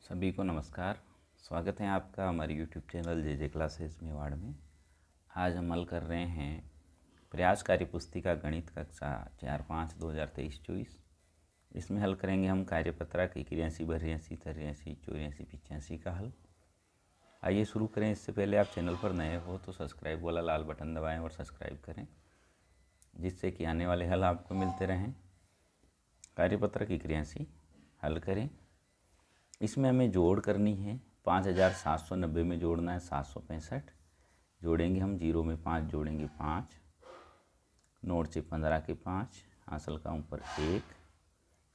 सभी को नमस्कार। स्वागत है आपका हमारे यूट्यूब चैनल जे क्लासेस मेवाड़ में। आज हम हल कर रहे हैं प्रयास कार्य पुस्तिका गणित कक्षा 4/5/2023-24। इसमें हल करेंगे हम कार्यपत्रक 81, 82, 83, 84, 85 का हल। आइए शुरू करें। इससे पहले आप चैनल पर नए हो तो सब्सक्राइब वाला लाल बटन दबाएँ और सब्सक्राइब करें, जिससे कि आने वाले हल आपको मिलते रहें। कार्यपत्रक 81 हल करें। इसमें हमें जोड़ करनी है। 5790 में जोड़ना है 765। जोड़ेंगे हम, 0 में 5 जोड़ेंगे 5, नोट से 15 के 5, हासिल का ऊपर 1,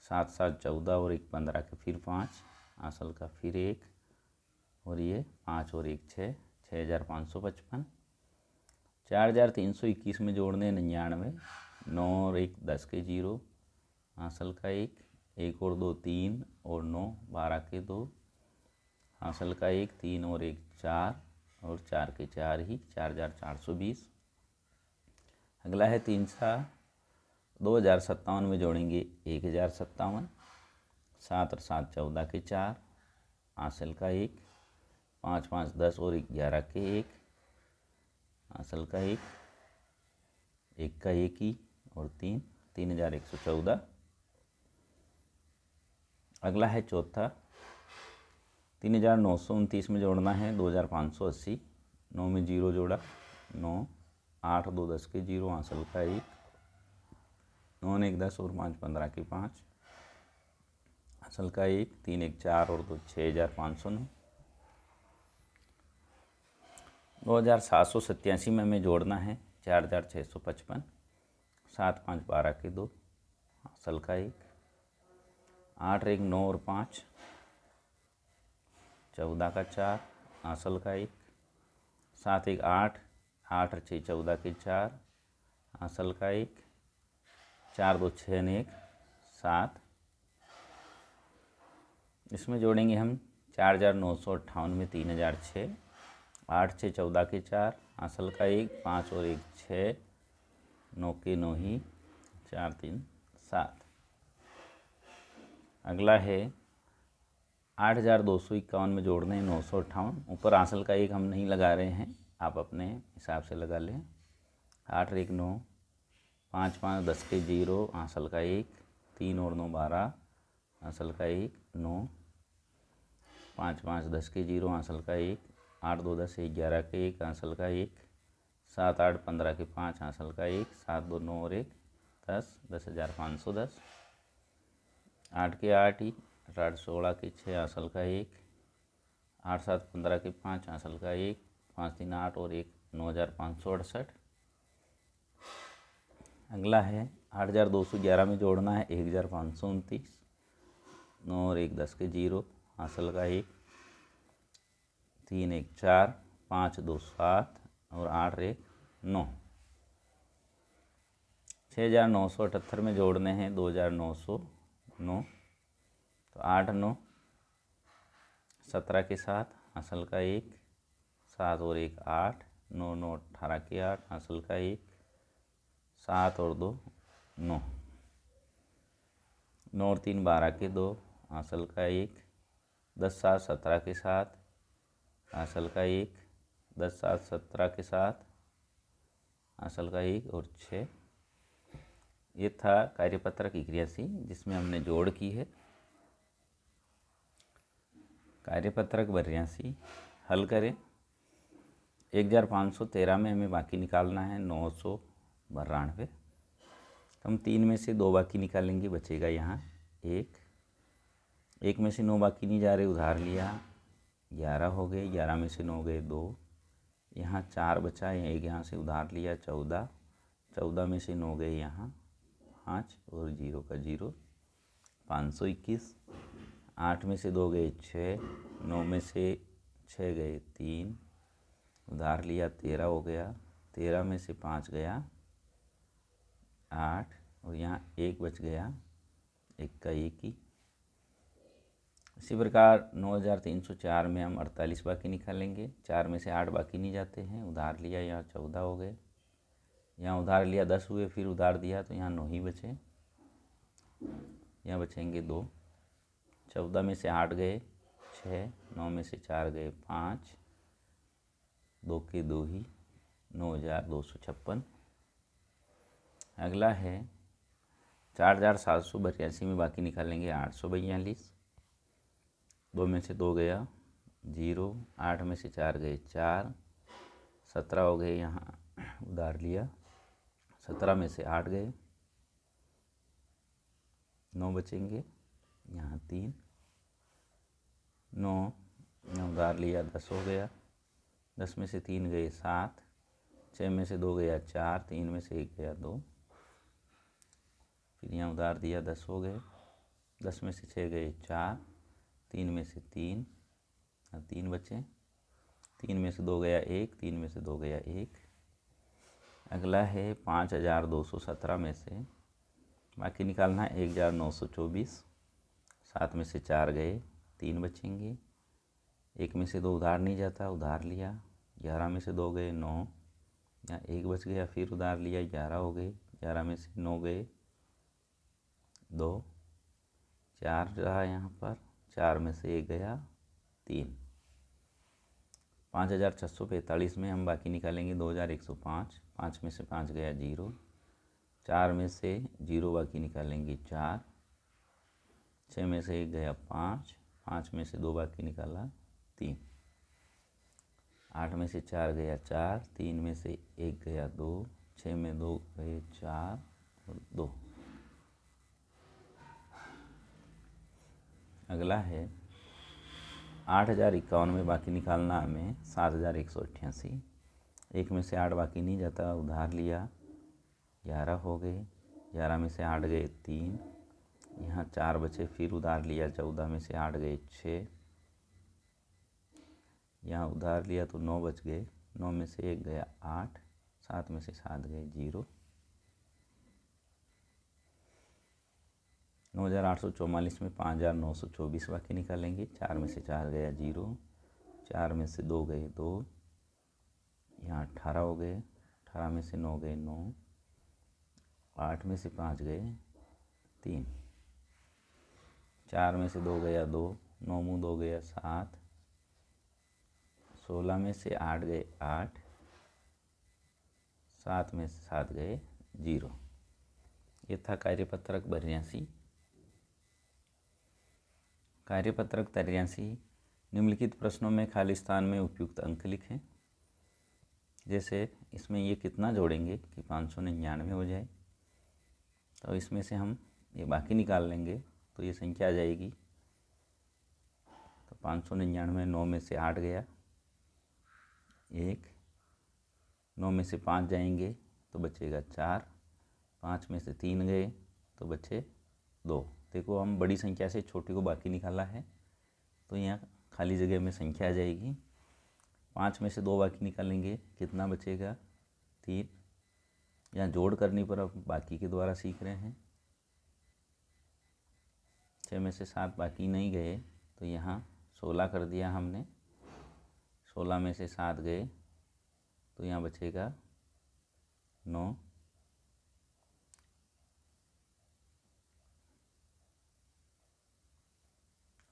7 7 14 और 1 15 के फिर 5, हासिल का फिर 1 और ये 5 और 1 6, 6555। 4321 में जोड़ने 99, 9 और 1 10 के 0, हासिल का 1 और 2 3 और 9 12 के 2, हासिल का 1 3 और 1 4 और 4 के 4 ही 4420। अगला है 2057 में जोड़ेंगे 1057, 7 और 7 14 के 4, हासिल का 1, 5 5 10 और 11 के 1, हासिल का 1 का 1 ही और 3 3114। अगला है चौथा 3929 में जोड़ना है 2580, 9 में 0 जोड़ा 9, 8 2 10 के 0, हासिल का 1, 9 1 10 और 5 15 के 5, हासिल का 1, 3 1 4 और 2 6509। 2787 में हमें जोड़ना है 4655, 7 5 12 के 2, हासिल का 1, 8 1 9 और 5, 14 का 4, हासिल का 1, 7 1 8, 8 6 14 के 4, हासिल का 1, 4 2 6 1 7। इसमें जोड़ेंगे हम 4958 में 3006, 8 6 14 के 4, हासिल का 1, 5 और 1 6, 9 के 9 ही 4 3 7। अगला है 8251 में जोड़ने हैं 958। ऊपर हासिल का 1 हम नहीं लगा रहे हैं, आप अपने हिसाब से लगा लें। 8 1 9, 5 5 10 के 0, हासिल का 1, 3 और 9 12, हासिल का 1 9, 5 5 10 के 0, हासिल का 1, 8 2 10 11 के 1, हासिल का 1, 7 8 15 के 5, हासिल का 1, 7 2 9 और 1 10, 10510। 8 के 8 ही, 8 16 के 6, हासिल का 1, 8 7 15 के 5, हासिल का 1, 5 3 8 और 1 9568। अगला है 8211 में जोड़ना है 1529, 9 और 1 10 के 0, हासिल का 1, 3 1 4, 5 2 7 और 8 1 9। 6978 में जोड़ने हैं 2909, तो 8 9 17 के 7, हासिल का 1, 7 और 1 8, 9 9 18 के 8, हासिल का 1, 7 और 2 9, 9 और 3 12 के 2, हासिल का 1, 10 7 17 के 7, हासिल का 1, 10 7 17 के 7, हासिल का 1 और 6। ये था कार्यपत्रक 81 जिसमें हमने जोड़ की है। कार्यपत्रक 82 हल करें। 1513 में हमें बाकी निकालना है 992। हम 3 में से 2 बाकी निकालेंगे, बचेगा यहाँ 1 में से 9 बाकी नहीं जा रहे, उधार लिया 11 हो गए, 11 में से 9 गए 2, यहाँ 4 बचा, 1 यहाँ से उधार लिया 14 में से 9 गए यहाँ 5 और 0 का 0, 521। 8 में से 2 गए 6, 9 में से 6 गए 3, उधार लिया 13 हो गया, 13 में से 5 गया 8 और यहाँ 1 बच गया, 1 का 1 ही। इसी प्रकार 9304 में हम 48 बाकी निकालेंगे। 4 में से 8 बाकी नहीं जाते हैं, उधार लिया यहाँ 14 हो गए, यहाँ उधार लिया 10 हुए, फिर उधार दिया तो यहाँ 9 ही बचे, यहाँ बचेंगे 2। 14 में से 8 गए 6, 9 में से 4 गए 5, 2 के 2 ही, 9,256। अगला है 4,782 में बाकी निकालेंगे 842। 2 में से 2 गया 0, 8 में से 4 गए 4, 17 हो गए, यहाँ उधार लिया, 17 में से 8 गए, 9 बचेंगे, यहाँ 3, 9 उधार लिया, 10 हो गया, 10 में से 3 गए 7, 6 में से 2 गया 4, 3 में से 1 गया 2, फिर यहाँ उधार दिया, 10 हो गए, 10 में से 6 गए 4, 3 में से 3, 3 बचे, 3 में से 2 गया 1, 3 में से 2 गया 1। अगला है 5,217 में से बाकी निकालना है 1,924। 7 में से 4 गए, 3 बचेंगे, 1 में से 2 उधार नहीं जाता, उधार लिया, 11 में से 2 गए 9, यहाँ 1 बच गया, फिर उधार लिया, 11 हो गए, 11 में से 9 गए 2, 4 रहा यहाँ पर, 4 में से 1 गया 3। 5,645 में हम बाकी निकालेंगे 2,105, 5 में से 5 गया 0, 4 में से 0 बाकी निकालेंगे 4, 6 में से 1 गया 5, 5 में से 2 बाकी निकाला 3, 8 में से 4 गया 4, 3 में से 1 गया 2, 6 में 2 गए 4 और 2। अगला है 8,051 में बाकी निकालना हमें 7,188। 1 में से 8 बाकी नहीं जाता, उधार लिया, 11 हो गए, 11 में से 8 गए 3, यहाँ 4 बचे, फिर उधार लिया, 14 में से 8 गए 6, यहाँ उधार लिया तो 9 बच गए, 9 में से 1 गया 8, 7 में से 7 गए 0। 9,844 में 5,924 बाकी निकालेंगे, 4 में से 4 गया 0, 4 में से 2 गए 2, यहाँ 18 हो गए, 18 में से 9 गए 9, 8 में से 5 गए 3, 4 में से 2 गया 2, 9 मुँह 2 गया 7, 16 में से 8 गए 8, 7 में से 7 गए 0। ये था कार्यपत्रक 82। कार्यपत्रक 83। निम्नलिखित प्रश्नों में खाली स्थान में उपयुक्त अंक लिखें। जैसे इसमें ये कितना जोड़ेंगे कि 599 हो जाए, तो इसमें से हम ये बाकी निकाल लेंगे तो ये संख्या आ जाएगी। तो 599, 9 में से 8 गया 1, 9 में से 5 जाएंगे तो बचेगा 4, 5 में से 3 गए तो बचे 2। देखो हम बड़ी संख्या से छोटी को बाकी निकाला है, तो यहाँ खाली जगह में संख्या आ जाएगी। 5 में से 2 बाकी निकालेंगे, कितना बचेगा 3। यहाँ जोड़ करने पर अब बाकी के द्वारा सीख रहे हैं। 6 में से 7 बाकी नहीं गए तो यहाँ 16 कर दिया हमने, 16 में से 7 गए तो यहाँ बचेगा 9।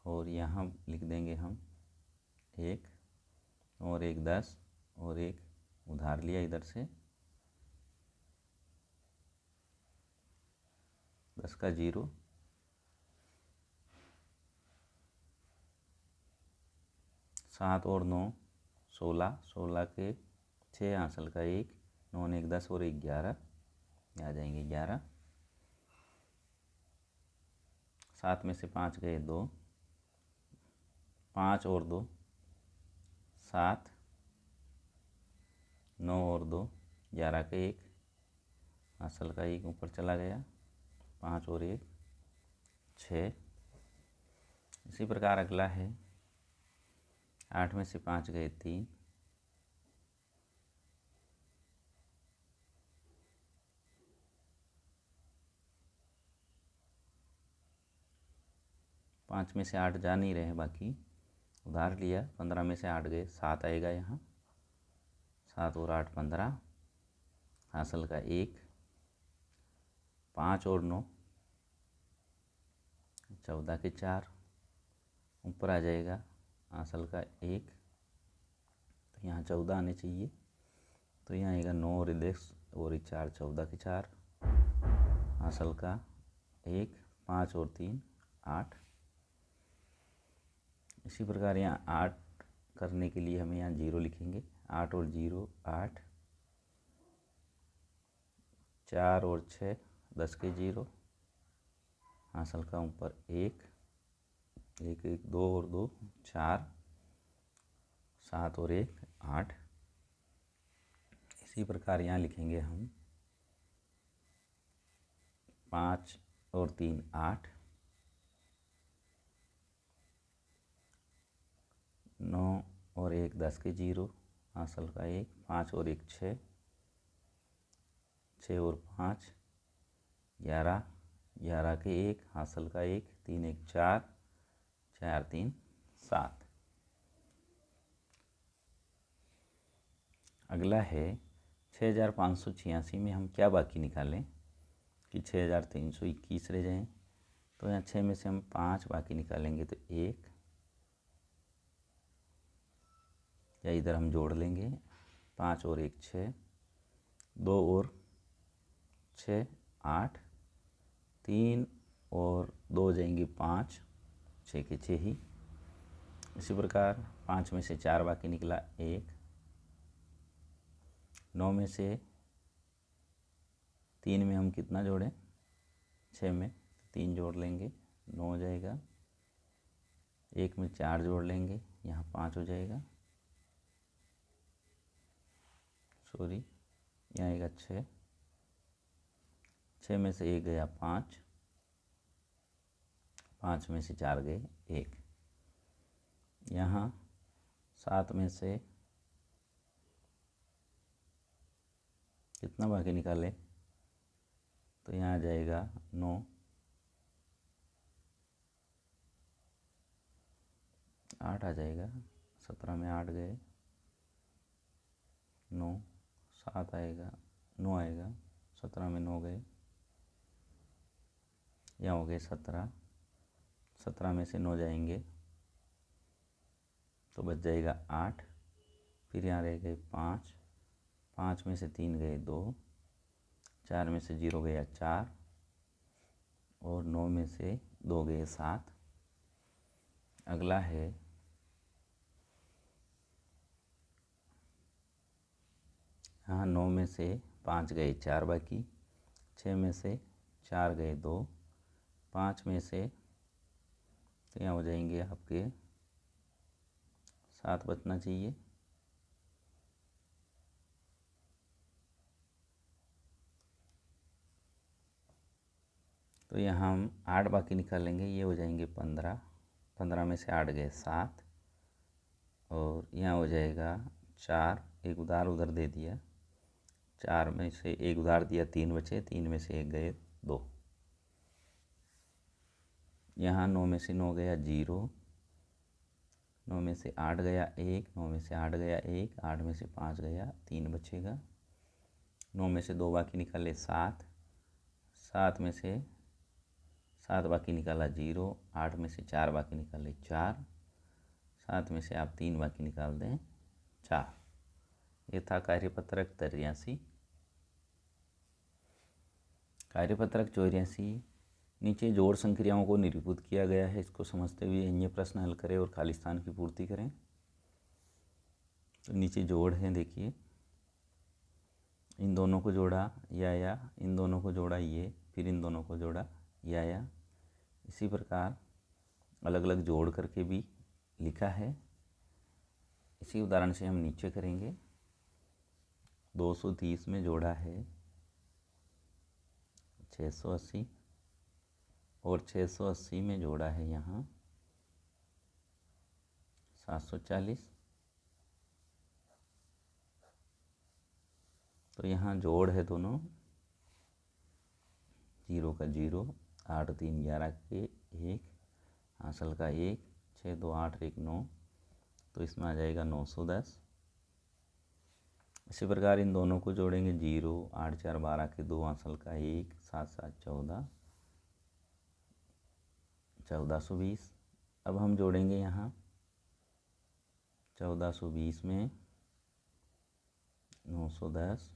और यहाँ लिख देंगे हम 1 और 1 10 और 1 उधार लिया इधर से, 10 का 0, 7 और 9 16, 16 के 6 हासिल का 1, 9 ने 1 10 और 1 11, आ जाएंगे 11। 7 में से 5 गए 2, 5 और 2 7, 9 और 2 11 का 1, हासिल का 1 ऊपर चला गया, 5 और 1 6। इसी प्रकार अगला है 8 में से 5 गए 3, 5 में से 8 जा नहीं रहे, बाकी उधार लिया, 15 में से 8 गए 7 आएगा यहाँ, 7 और 8 15, हासिल का 1, 5 और 9 14 के 4 ऊपर आ जाएगा, हासिल का 1, तो यहाँ 14 आने चाहिए। तो यहाँ आएगा 9 और 10 और 4, 14 के 4, हासिल का 1, 5 और 3 8। इसी प्रकार यहाँ 8 करने के लिए हमें यहाँ 0 लिखेंगे। 8 और 0 8, 4 और 6 10 के 0, हासिल का ऊपर 1 1 1 2 और 2 4, 7 और 1 8। इसी प्रकार यहाँ लिखेंगे हम 5 और 3 8, 9 और 1 10 के 0, हासिल का 1, 5 और 1 6, 6 और 5 11, 11 के 1, हासिल का 1, 3 1 4, 4 3 7। अगला है 6586 में हम क्या बाकी निकालें कि 6321 रह जाएं। तो यहाँ 6 में से हम 5 बाकी निकालेंगे तो 1, या इधर हम जोड़ लेंगे 5 और 1 6, 2 और 6 8, 3 और 2 जाएंगे 5, 6 के 6 ही। इसी प्रकार 5 में से 4 बाकी निकला 1, 9 में से 3 में हम कितना जोड़ें, 6 में 3 जोड़ लेंगे 9 हो जाएगा। 1 में 4 जोड़ लेंगे, यहाँ 5 हो जाएगा, सॉरी यहाँ आएगा 6, 6 में से 1 गया 5, 5 में से 4 गए 1। यहाँ 7 में से कितना बाकी निकाले, तो यहाँ आ जाएगा 9, 8 आ जाएगा। 17 में 8 गए 9, 7 आएगा 9 आएगा, 17 में 9 गए, यहाँ हो गए 17, 17 में से 9 जाएंगे तो बच जाएगा 8, फिर यहाँ रह गए 5, 5 में से 3 गए 2, 4 में से 0 गया 4 और 9 में से 2 गए 7। अगला है यहाँ 9 में से 5 गए 4 बाकी, 6 में से 4 गए 2, 5 में से तो यहाँ हो जाएंगे आपके 7 बचना चाहिए। तो यहाँ हम 8 बाकी निकालेंगे, ये हो जाएंगे 15, 15 में से 8 गए 7 और यहाँ हो जाएगा 4, एक उधार उधर दे दिया, 4 में से एक उधार दिया 3 बचे, 3 में से 1 गए 2। यहाँ 9 में से 9 गया 0, 9 में से 8 गया 1, 9 में से 8 गया 1, 8 में से 5 गया 3 बचेगा। 9 में से 2 बाकी निकाले 7, 7 में से 7 बाकी निकाला 0, 8 में से 4 बाकी निकाले 4, 7 में से आप 3 बाकी निकाल दें 4। ये था कार्यपत्रक 83। कार्यपत्रक 84 नीचे जोड़ संक्रियाओं को निरूपित किया गया है, इसको समझते हुए अन्य प्रश्न हल करें और खाली स्थान की पूर्ति करें। तो नीचे जोड़ है, देखिए इन दोनों को जोड़ा या इन दोनों को जोड़ा ये, फिर इन दोनों को जोड़ा या। इसी प्रकार अलग अलग जोड़ करके भी लिखा है। इसी उदाहरण से हम नीचे करेंगे। 230 में जोड़ा है 680 और 680 में जोड़ा है यहाँ 740। तो यहाँ जोड़ है दोनों, 0 का 0, 8 3 11 के 1, हासिल का 1, 6 2 8 1 9, तो इसमें आ जाएगा 910। इसी प्रकार इन दोनों को जोड़ेंगे 0 8 4 12 के 2, हासिल का 1, 7 7 14, 1420। अब हम जोड़ेंगे यहाँ 1420 में 910,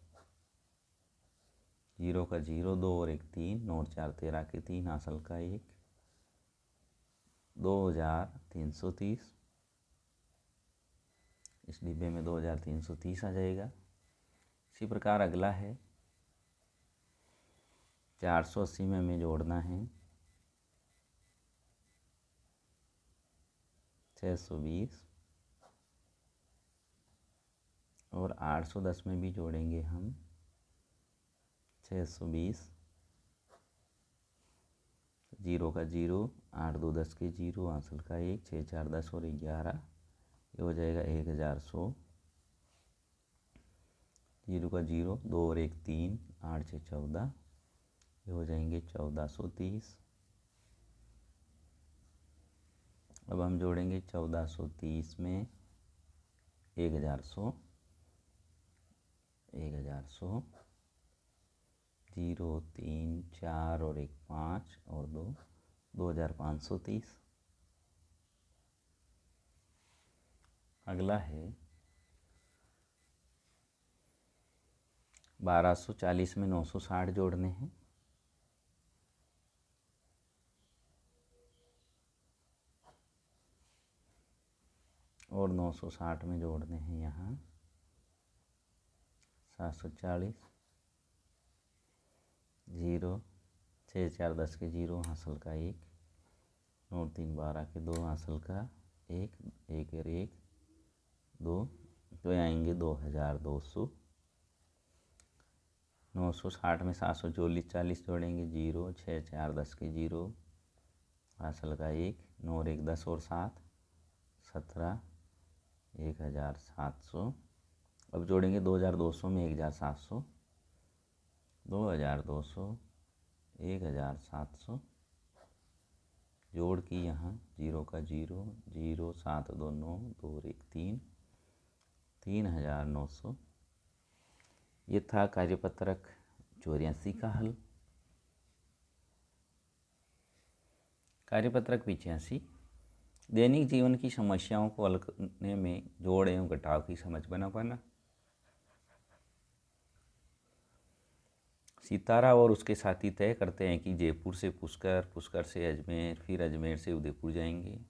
0 का 0, 2 और 1 3, 9 और 4 13 के 3, हासिल का 1, 2330। इस डिब्बे में 2330 आ जाएगा। इसी प्रकार अगला है 480 में हमें जोड़ना है 620 और 810 में भी जोड़ेंगे हम 620, 0 का 0, 8 2 10 के 0, हासिल का 1, 6 4 10 और 11, ये हो जाएगा 1100, 0 का 0, 2 और 1 3, 8 6 14, ये हो जाएंगे 1430। अब हम जोड़ेंगे 1430 में 1100, 0 3 4 और 1 5 और 2, 2530। अगला है 1240 में 960 जोड़ने हैं। और 960 में जोड़ने हैं यहाँ 740, 0 6 4 10 के 0, हासिल का 1, 9 3 12 के 2, हासिल का 1, 1 और 1 2, तो आएंगे 2200। 960 में 740 40 जोड़ेंगे 0 6 4 10 के 0, हासिल का 1, 9 और 1 10 और 7 17, 1700। अब जोड़ेंगे 2200 में 1700, 2200, 1700, जोड़ की यहाँ 0 का 0, 0 7 2 9, 2 और 1 3, 3900। ये था कार्यपत्रक 84 का हल। कार्यपत्रक 85, दैनिक जीवन की समस्याओं को हल करने में जोड़ एवं घटाव की समझ बना पाना। सितारा और उसके साथी तय करते हैं कि जयपुर से पुष्कर, पुष्कर से अजमेर, फिर अजमेर से उदयपुर जाएंगे।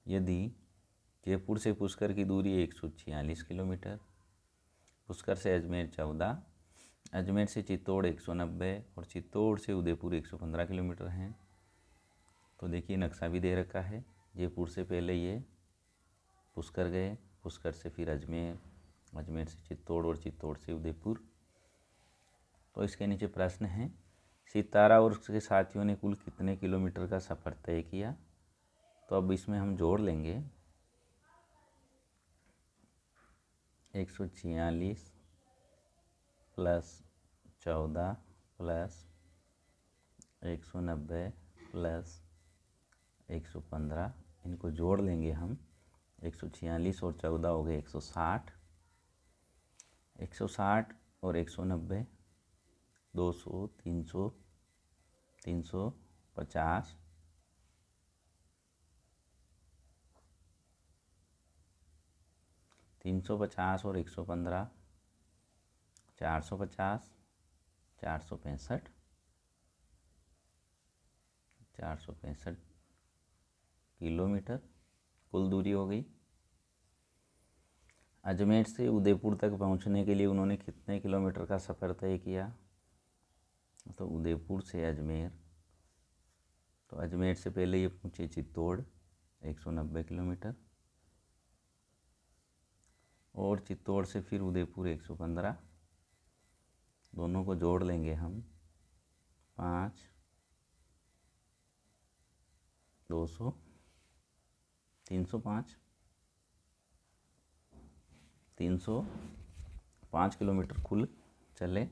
यदि जयपुर से पुष्कर की दूरी 146 किलोमीटर, पुष्कर से अजमेर 14, अजमेर से चित्तौड़ 190 और चित्तौड़ से उदयपुर 115 किलोमीटर हैं, तो देखिए नक्शा भी दे रखा है। जयपुर से पहले ये पुष्कर गए, पुष्कर से फिर अजमेर, अजमेर से चित्तौड़ और चित्तौड़ से उदयपुर। तो इसके नीचे प्रश्न है, सितारा और उसके साथियों ने कुल कितने किलोमीटर का सफ़र तय किया। तो अब इसमें हम जोड़ लेंगे 146 प्लस 14 प्लस 190 प्लस 115, इनको जोड़ लेंगे हम। 146 और 14 हो गए 160, 160 और 190 200, 300, 350, 350 और 115 450, 465, 465 किलोमीटर कुल दूरी हो गई। अजमेर से उदयपुर तक पहुंचने के लिए उन्होंने कितने किलोमीटर का सफ़र तय किया। तो उदयपुर से अजमेर, तो अजमेर से पहले ये पहुँचे चित्तौड़ 190 किलोमीटर, और चित्तौड़ से फिर उदयपुर 115, दोनों को जोड़ लेंगे हम 5, 200, 305, 305 किलोमीटर कुल चले।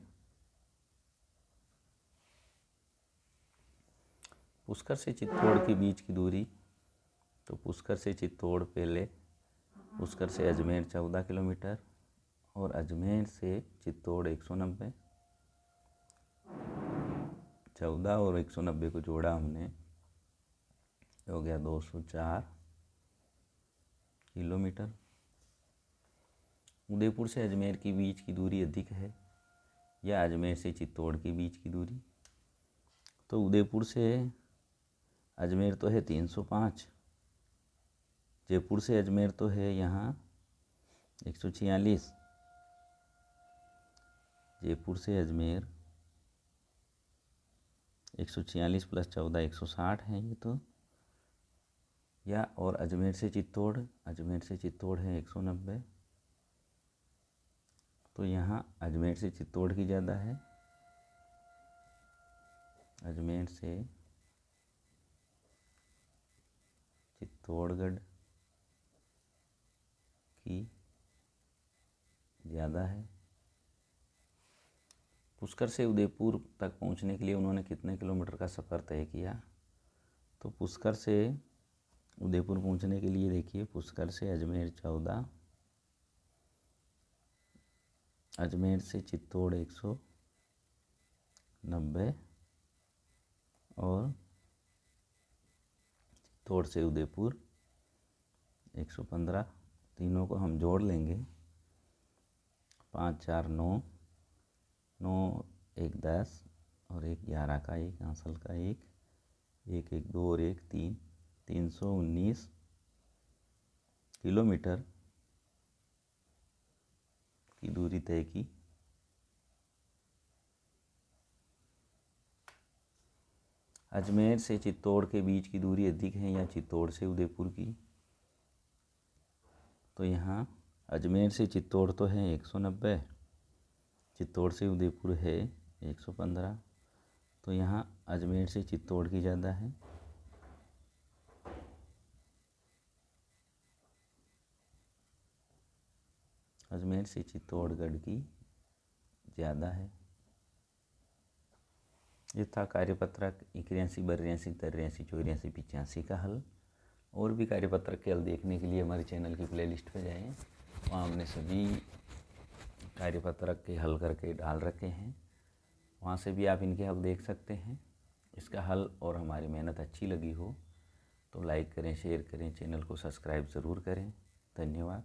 पुष्कर से चित्तौड़ के बीच की दूरी, तो पुष्कर से चित्तौड़ पहले, पुष्कर से अजमेर 14 किलोमीटर और अजमेर से चित्तौड़ 190, 14 और 190 को जोड़ा हमने, हो गया 204 किलोमीटर। उदयपुर से अजमेर के बीच की दूरी अधिक है या अजमेर से चित्तौड़ के बीच की दूरी? तो उदयपुर से अजमेर तो है 305, जयपुर से अजमेर तो है यहाँ 146, जयपुर से अजमेर 146 + 14 160 है ये तो, या और अजमेर से चित्तौड़ है 190, तो यहाँ अजमेर से चित्तौड़ की ज़्यादा है, अजमेर से चित्तौड़गढ़ की ज़्यादा है। पुष्कर से उदयपुर तक पहुंचने के लिए उन्होंने कितने किलोमीटर का सफ़र तय किया? तो पुष्कर से उदयपुर पहुंचने के लिए देखिए, पुष्कर से अजमेर 14, अजमेर से चित्तौड़ 190 और चित्तौड़ से उदयपुर 115। तीनों को हम जोड़ लेंगे, 5 4 9, 9 1 10 और 1 11 का 1 आंसल का 1 1 1 2 और 1 3, 319 किलोमीटर की दूरी तय की। अजमेर से चित्तौड़ के बीच की दूरी अधिक है या चित्तौड़ से उदयपुर की? तो यहाँ अजमेर से चित्तौड़ तो है 190, चित्तौड़ से उदयपुर है 115, तो यहाँ अजमेर से चित्तौड़ की ज़्यादा है। अजमेर से चित्तौड़गढ़ की ज़्यादा है। ये था कार्यपत्रक 81 82 83 84 85 का हल। और भी कार्यपत्रक के हल देखने के लिए हमारे चैनल की प्लेलिस्ट पे जाएं, वहाँ हमने सभी कार्यपत्रक के हल करके डाल रखे हैं, वहाँ से भी आप इनके हल देख सकते हैं। इसका हल और हमारी मेहनत अच्छी लगी हो तो लाइक करें, शेयर करें, चैनल को सब्सक्राइब ज़रूर करें। धन्यवाद।